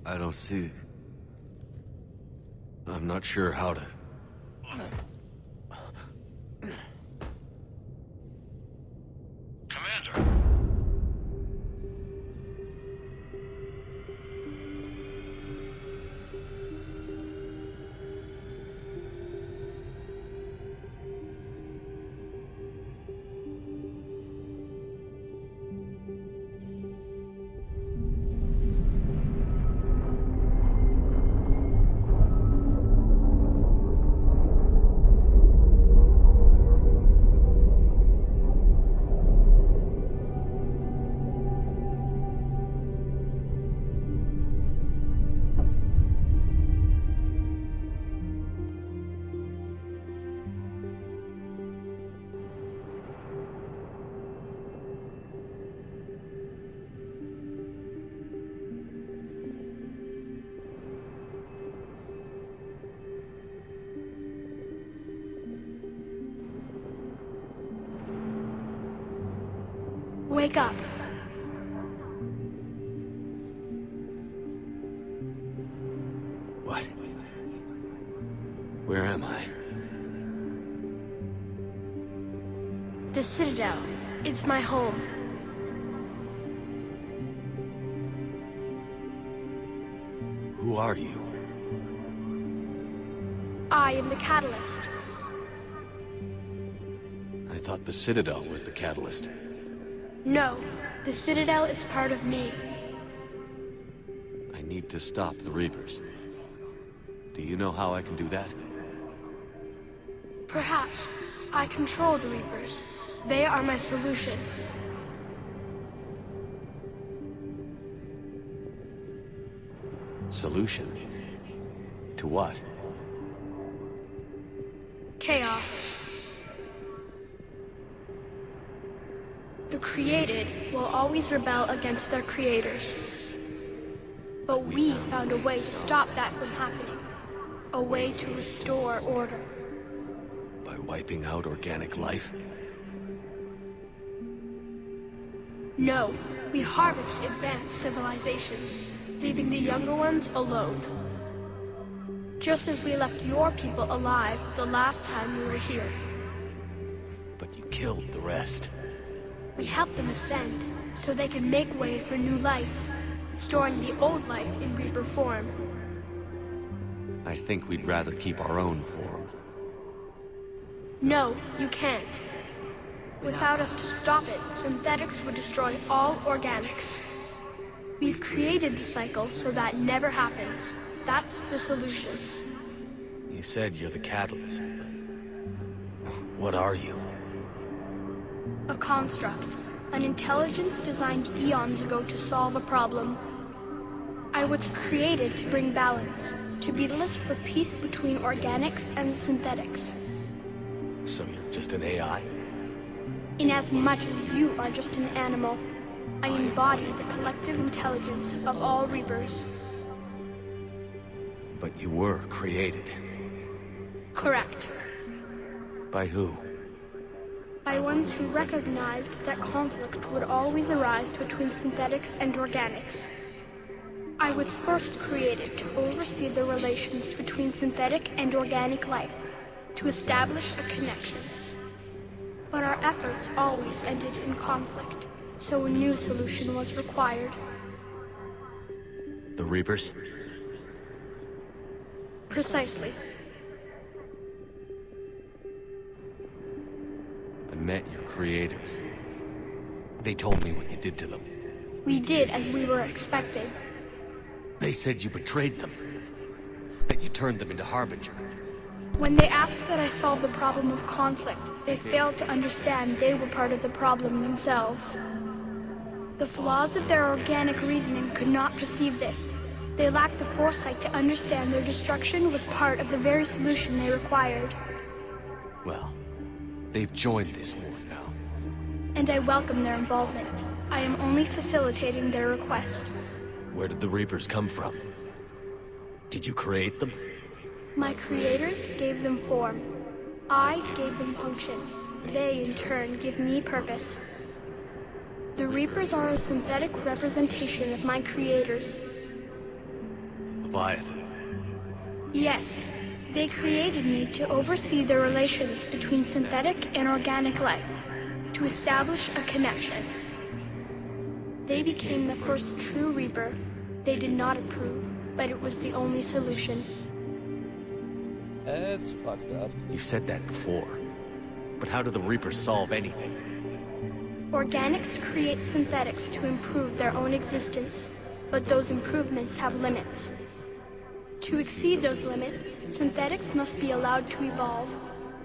I don't see... I'm not sure how to... Commander! Wake up. What? Where am I? The Citadel. It's my home. Who are you? I am the Catalyst. I thought the Citadel was the Catalyst. No, the Citadel is part of me. I need to stop the Reapers. Do you know how I can do that? Perhaps. I control the Reapers. They are my solution. Solution? To what? Chaos. The created will always rebel against their creators. But we found a way to stop that from happening. A way to restore order. By wiping out organic life? No, we harvest advanced civilizations, leaving the younger ones alone. Just as we left your people alive the last time we were here. But you killed the rest. We help them ascend, so they can make way for new life, storing the old life in Reaper form. I think we'd rather keep our own form. No, you can't. Without us to stop it, synthetics would destroy all organics. We've created the cycle so that never happens. That's the solution. You said you're the Catalyst. What are you? A construct. An intelligence designed eons ago to solve a problem. I was created to bring balance. To be the list for peace between organics and synthetics. So you're just an AI? Inasmuch as you are just an animal, I embody the collective intelligence of all Reapers. But you were created. Correct. By who? By ones who recognized that conflict would always arise between synthetics and organics. I was first created to oversee the relations between synthetic and organic life, to establish a connection. But our efforts always ended in conflict, so a new solution was required. The Reapers? Precisely. I met your creators. They told me what you did to them. We did as we were expecting. They said you betrayed them. That you turned them into Harbinger. When they asked that I solve the problem of conflict, they failed to understand they were part of the problem themselves. The flaws of their organic reasoning could not perceive this. They lacked the foresight to understand their destruction was part of the very solution they required. Well, they've joined this war now. And I welcome their involvement. I am only facilitating their request. Where did the Reapers come from? Did you create them? My creators gave them form. I gave them function. They, in turn, give me purpose. The Reapers are a synthetic representation of my creators. Leviathan. Yes, they created me to oversee the relations between synthetic and organic life, to establish a connection. They became the first true Reaper. They did not approve, but it was the only solution. It's fucked up. You've said that before. But how do the Reapers solve anything? Organics create synthetics to improve their own existence, but those improvements have limits. To exceed those limits, synthetics must be allowed to evolve.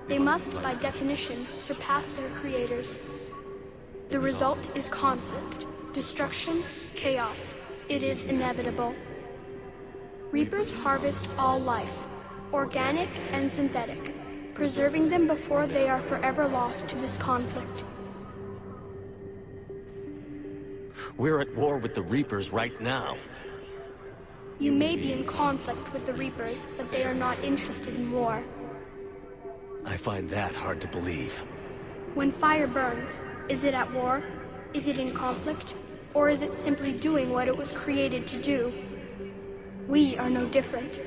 They must, by definition, surpass their creators. The result is conflict, destruction, chaos. It is inevitable. Reapers harvest all life, organic and synthetic, preserving them before they are forever lost to this conflict. We're at war with the Reapers right now. You may be in conflict with the Reapers, but they are not interested in war. I find that hard to believe. When fire burns, is it at war? Is it in conflict? Or is it simply doing what it was created to do? We are no different.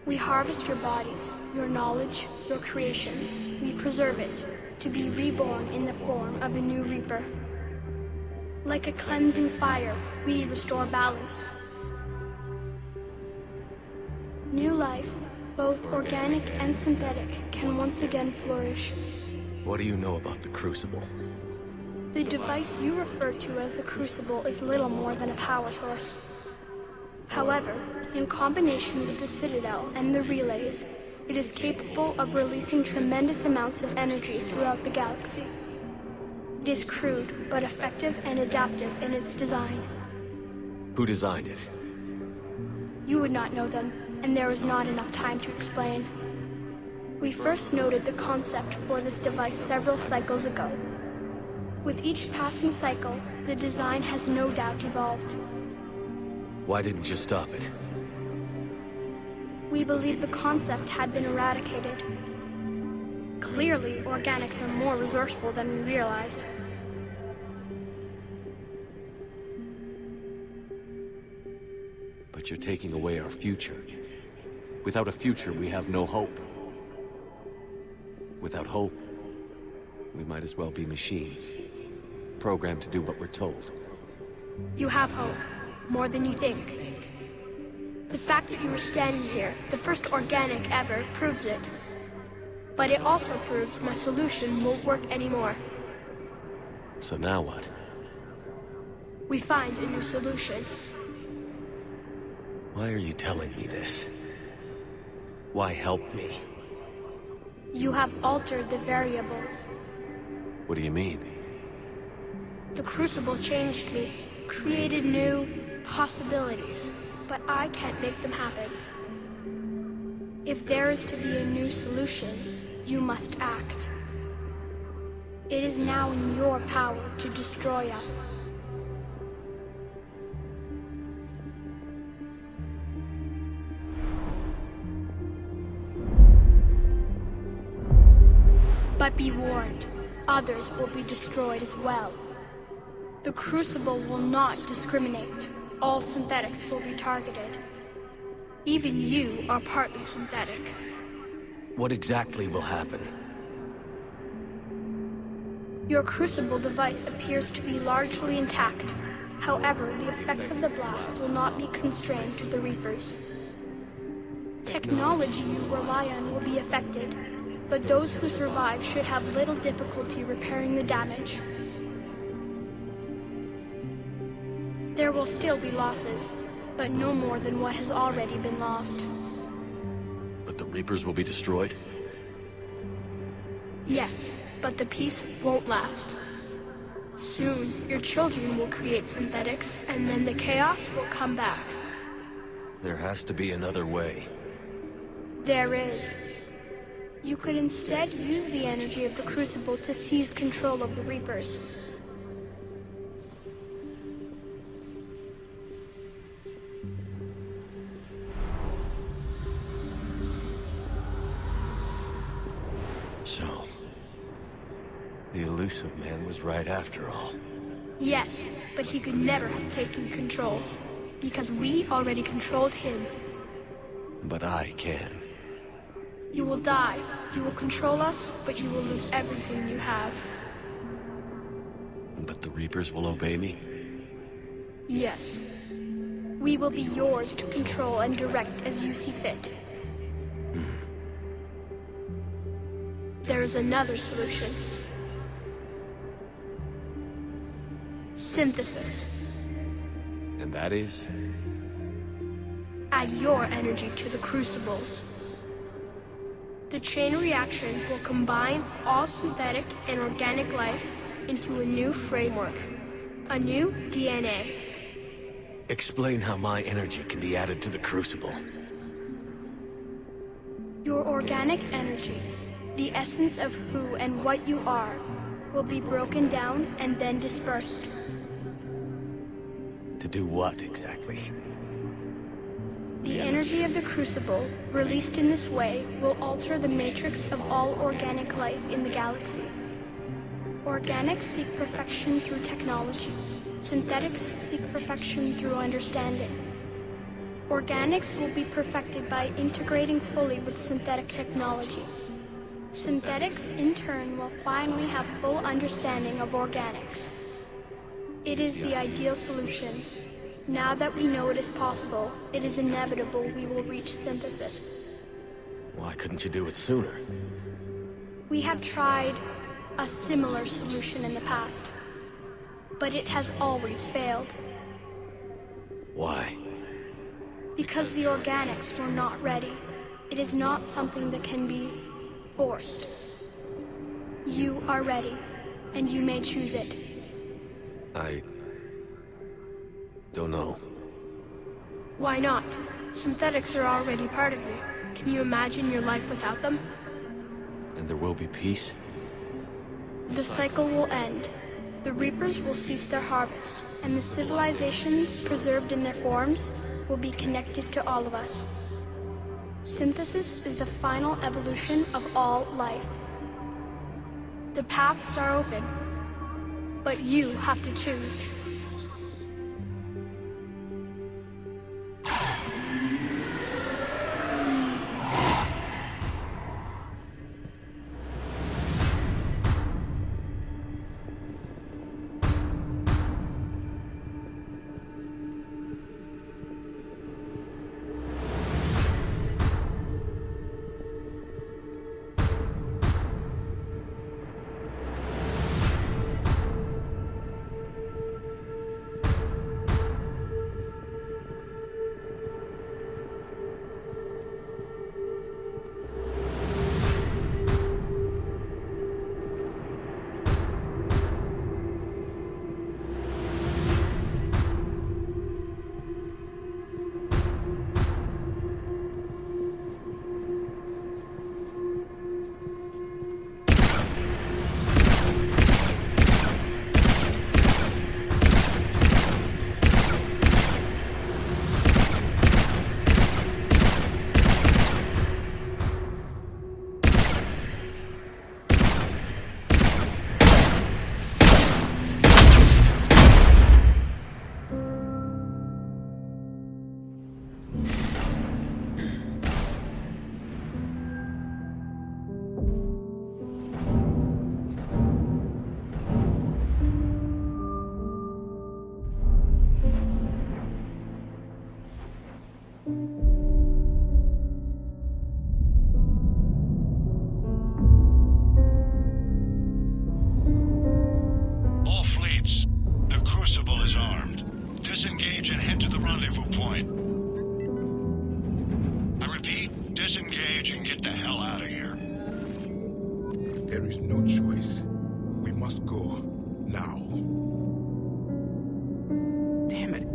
We harvest your bodies, your knowledge, your creations. We preserve it, to be reborn in the form of a new Reaper. Like a cleansing fire, we restore balance. New life, both organic and synthetic, can once again flourish. What do you know about the Crucible? The device you refer to as the Crucible is little more than a power source. However, in combination with the Citadel and the relays, it is capable of releasing tremendous amounts of energy throughout the galaxy. It is crude, but effective and adaptive in its design. Who designed it? You would not know them, and there is not enough time to explain. We first noted the concept for this device several cycles ago. With each passing cycle, the design has no doubt evolved. Why didn't you stop it? We believe the concept had been eradicated. Clearly, organics are more resourceful than we realized. But you're taking away our future. Without a future, we have no hope. Without hope, we might as well be machines, programmed to do what we're told. You have hope, more than you think. The fact that you are standing here, the first organic ever, proves it. But it also proves my solution won't work anymore. So now what? We find a new solution. Why are you telling me this? Why help me? You have altered the variables. What do you mean? The Crucible changed me, created new possibilities, but I can't make them happen. If there is to be a new solution, you must act. It is now in your power to destroy us. But be warned, others will be destroyed as well. The Crucible will not discriminate. All synthetics will be targeted. Even you are partly synthetic. What exactly will happen? Your Crucible device appears to be largely intact. However, the effects of the blast will not be constrained to the Reapers. Technology you rely on will be affected, but those who survive should have little difficulty repairing the damage. There will still be losses, but no more than what has already been lost. But the Reapers will be destroyed? Yes, but the peace won't last. Soon, your children will create synthetics, and then the chaos will come back. There has to be another way. There is. You could instead use the energy of the Crucible to seize control of the Reapers. So, the elusive man was right after all. Yes, but he could never have taken control. because we already controlled him. But I can. You will die. You will control us, but you will lose everything you have. But the Reapers will obey me? Yes. We will be yours to control and direct as you see fit. There is another solution. Synthesis. And that is? Add your energy to the crucibles. The chain reaction will combine all synthetic and organic life into a new framework, a new DNA. Explain how my energy can be added to the Crucible. Your organic energy, the essence of who and what you are, will be broken down and then dispersed. To do what, exactly? The energy of the Crucible, released in this way, will alter the matrix of all organic life in the galaxy. Organics seek perfection through technology. Synthetics seek perfection through understanding. Organics will be perfected by integrating fully with synthetic technology. Synthetics, in turn, will finally have full understanding of organics. It is the ideal solution. Now that we know it is possible, it is inevitable we will reach synthesis. Why couldn't you do it sooner? We have tried a similar solution in the past, but it has always failed. Why? Because the organics were not ready. It is not something that can be forced. You are ready, and you may choose it. I don't know. Why not? Synthetics are already part of you. Can you imagine your life without them? And there will be peace? The cycle will end. The Reapers will cease their harvest, and the civilizations preserved in their forms will be connected to all of us. Synthesis is the final evolution of all life. The paths are open, but you have to choose. Disengage and head to the rendezvous point. I repeat, disengage and get the hell out of here. There is no choice. We must go now. Damn it.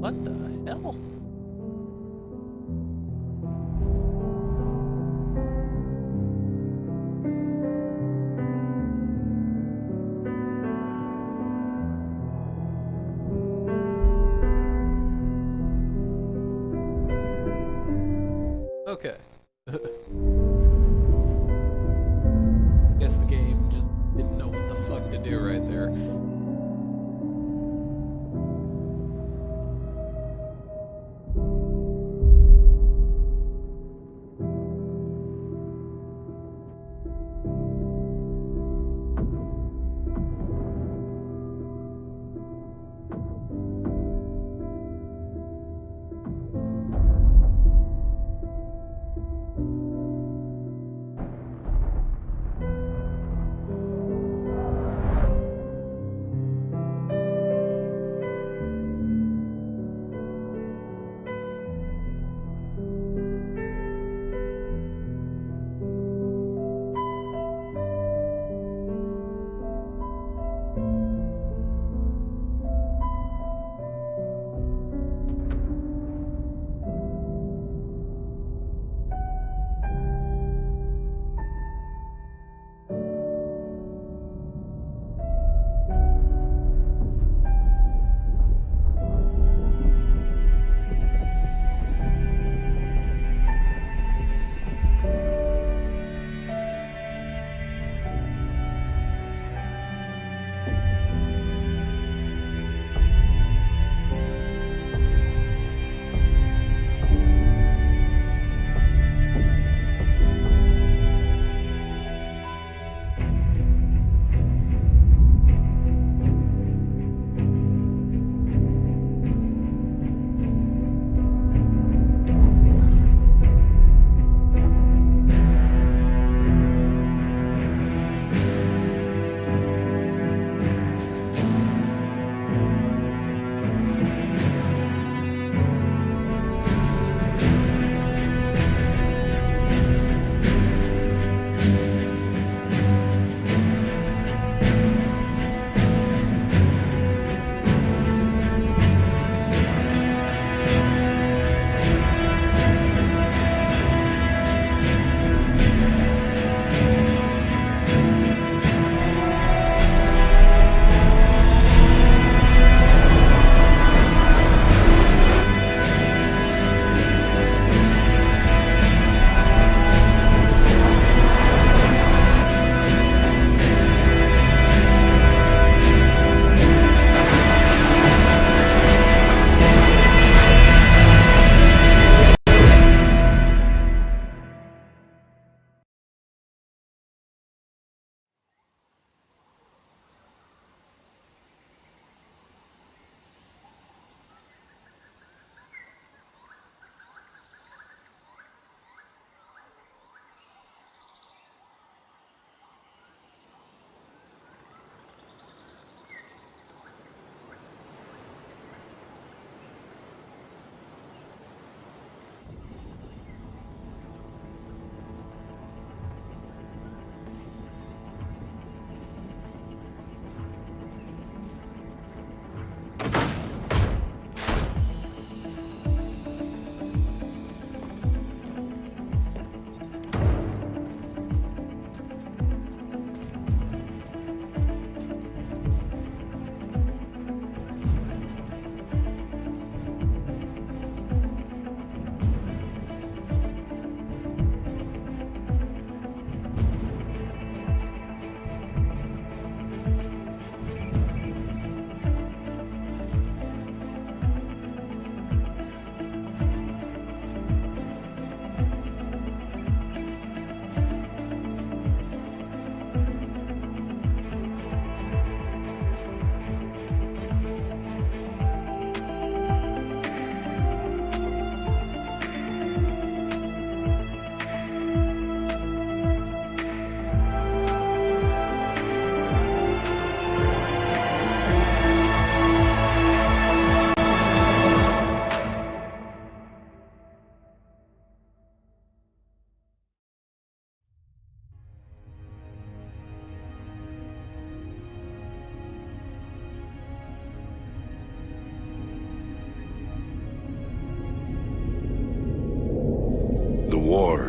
What the hell? Okay. Guess the game just didn't know what the fuck to do right there.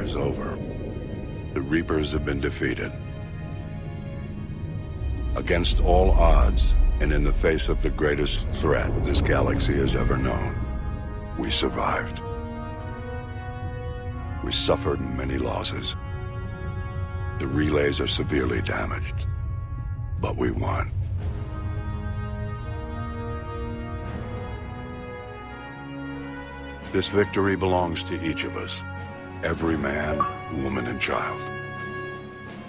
is over. The Reapers have been defeated. Against all odds, and in the face of the greatest threat this galaxy has ever known, we survived. We suffered many losses. The relays are severely damaged, but we won. This victory belongs to each of us. Every man, woman, and child.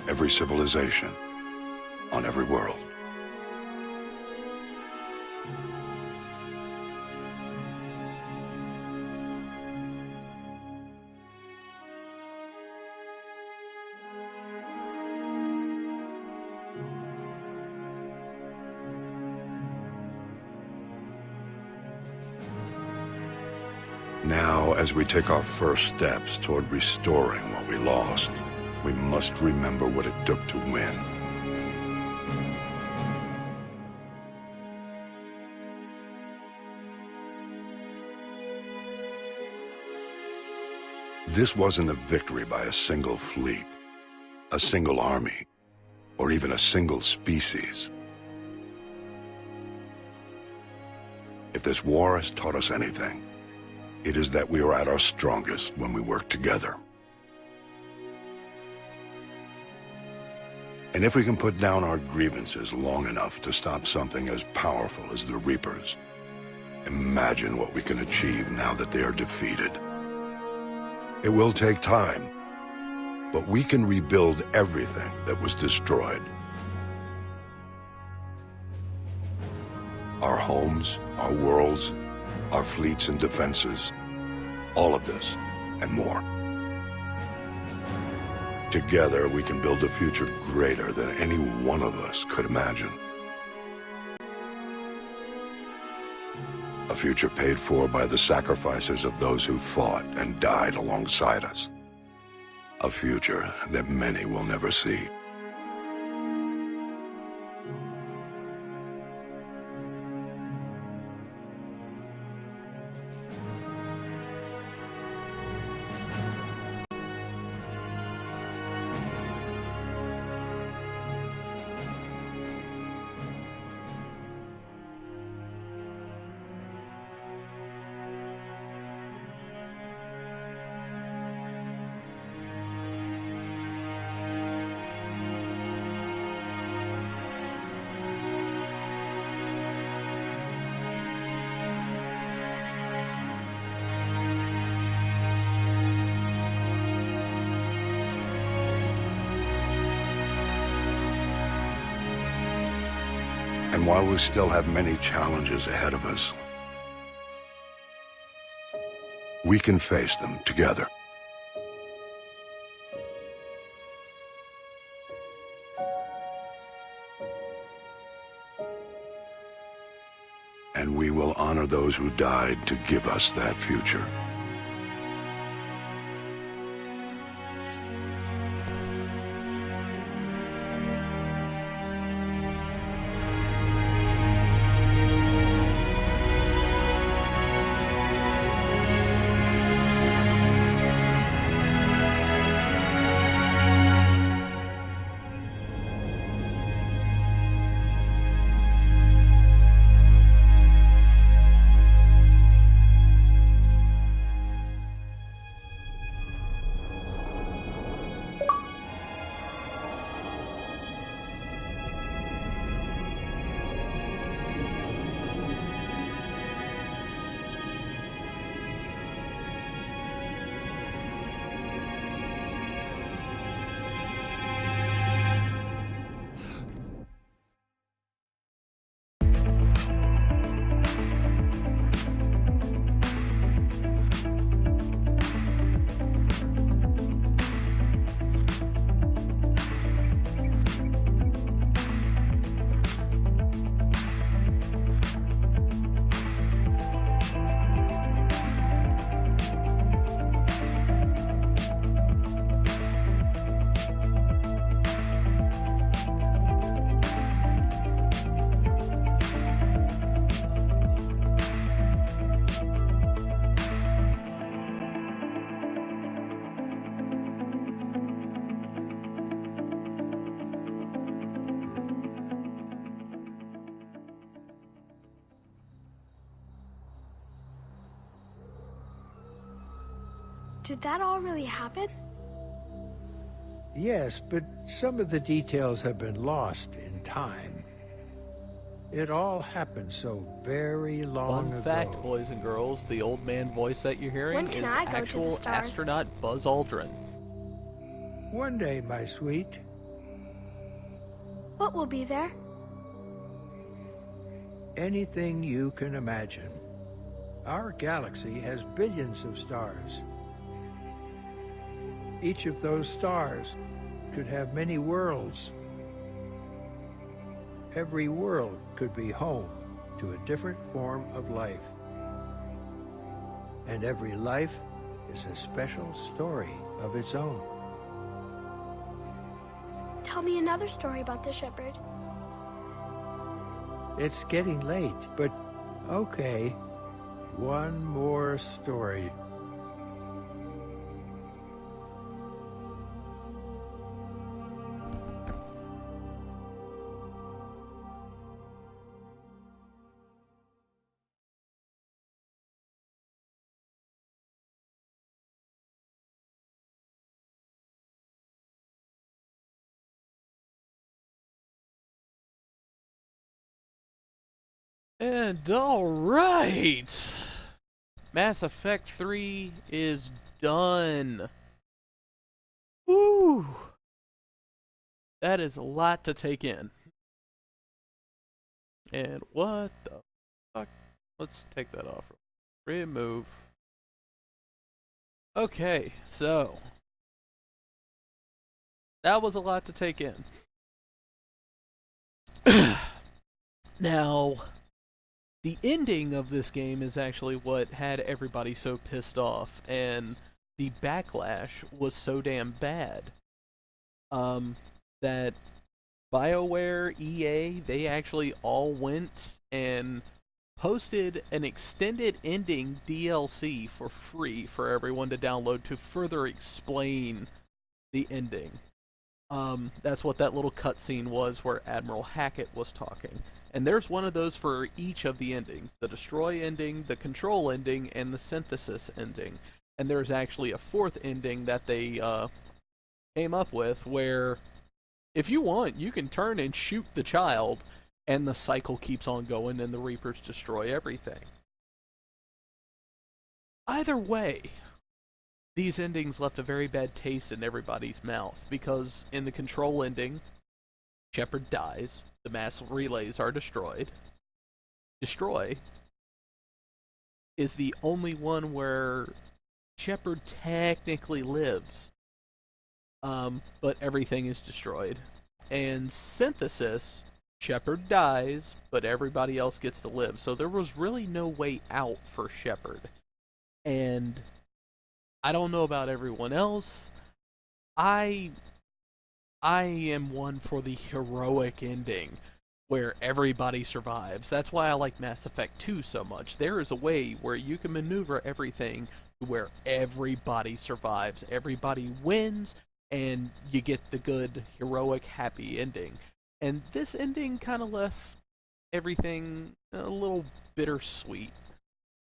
Every civilization. On every world. Now, as we take our first steps toward restoring what we lost, we must remember what it took to win. This wasn't a victory by a single fleet, a single army, or even a single species. If this war has taught us anything, it is that we are at our strongest when we work together. And if we can put down our grievances long enough to stop something as powerful as the Reapers, imagine what we can achieve now that they are defeated. It will take time, but we can rebuild everything that was destroyed. Our homes, our worlds, our fleets and defenses, all of this and more. Together, we can build a future greater than any one of us could imagine. A future paid for by the sacrifices of those who fought and died alongside us. A future that many will never see. And while we still have many challenges ahead of us, we can face them together. And we will honor those who died to give us that future. Did that all really happen? Yes, but some of the details have been lost in time. It all happened so very long Fun ago. fact, boys and girls, the old man voice that you're hearing When can is I go to the actual stars? astronaut Buzz Aldrin. One day, my sweet, What will be there? anything you can imagine. Our galaxy has billions of stars. Each of those stars could have many worlds. Every world could be home to a different form of life. And every life is a special story of its own. Tell me another story about the shepherd. It's getting late, but okay. One more story. And alright! Mass Effect 3 is done. Woo! That is a lot to take in. And what the fuck? Let's take that off. Remove. Okay, so. That was a lot to take in. Now, the ending of this game is actually what had everybody so pissed off, and the backlash was so damn bad that BioWare, EA, they actually all went and posted an extended ending DLC for free for everyone to download to further explain the ending. That's what that little cutscene was where Admiral Hackett was talking. And there's one of those for each of the endings. The Destroy ending, the Control ending, and the Synthesis ending. And there's actually a fourth ending that they came up with where, if you want, you can turn and shoot the child, and the cycle keeps on going, and the Reapers destroy everything. Either way, these endings left a very bad taste in everybody's mouth, because in the Control ending, Shepard dies, the mass relays are destroyed. Destroy is the only one where Shepard technically lives, but everything is destroyed. And Synthesis, Shepard dies, but everybody else gets to live. So there was really no way out for Shepard. And I don't know about everyone else. I am one for the heroic ending where everybody survives. That's why I like Mass Effect 2 so much. There is a way where you can maneuver everything to where everybody survives, everybody wins, and you get the good, heroic, happy ending. And this ending kind of left everything a little bittersweet.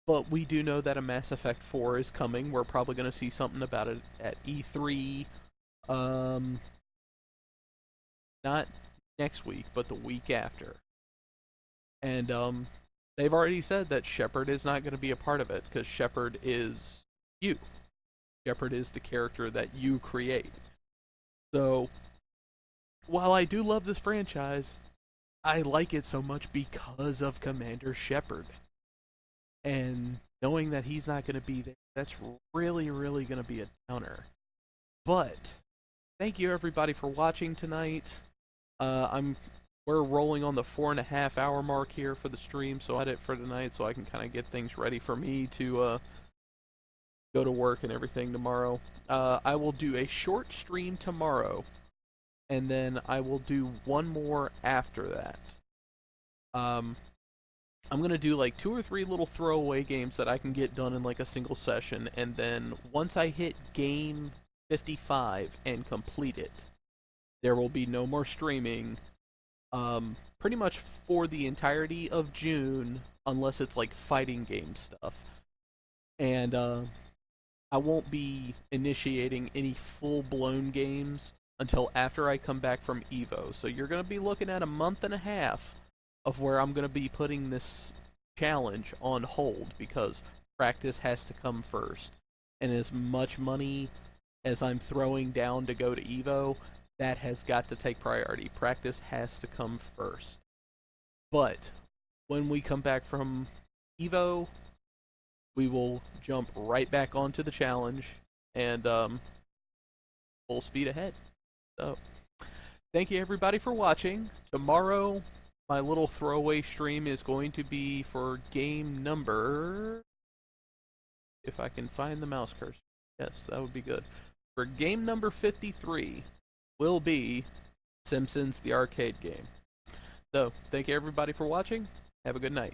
But we do know that a Mass Effect 4 is coming. We're probably going to see something about it at E3. Not next week, but the week after. And they've already said that Shepard is not going to be a part of it, because Shepard is you. Shepard is the character that you create. So, while I do love this franchise, I like it so much because of Commander Shepard. And knowing that he's not going to be there, that's really, really going to be a downer. But, thank you everybody for watching tonight. We're rolling on the 4.5 hour mark here for the stream, so I did it for tonight so I can kind of get things ready for me to go to work and everything tomorrow. I will do a short stream tomorrow, and then I will do one more after that. I'm gonna do like 2 or 3 little throwaway games that I can get done in like a single session, and then once I hit game 55 and complete it, there will be no more streaming, pretty much for the entirety of June, unless it's like fighting game stuff. And I won't be initiating any full-blown games until after I come back from EVO. So you're going to be looking at a month and a half of where I'm going to be putting this challenge on hold because practice has to come first. And as much money as I'm throwing down to go to EVO, that has got to take priority. Practice has to come first. But when we come back from EVO, we will jump right back onto the challenge and full speed ahead. So, thank you everybody for watching. Tomorrow, my little throwaway stream is going to be for game number... If I can find the mouse cursor. Yes, that would be good. For game number 53 will be Simpsons the arcade game. So, thank you everybody for watching. Have a good night.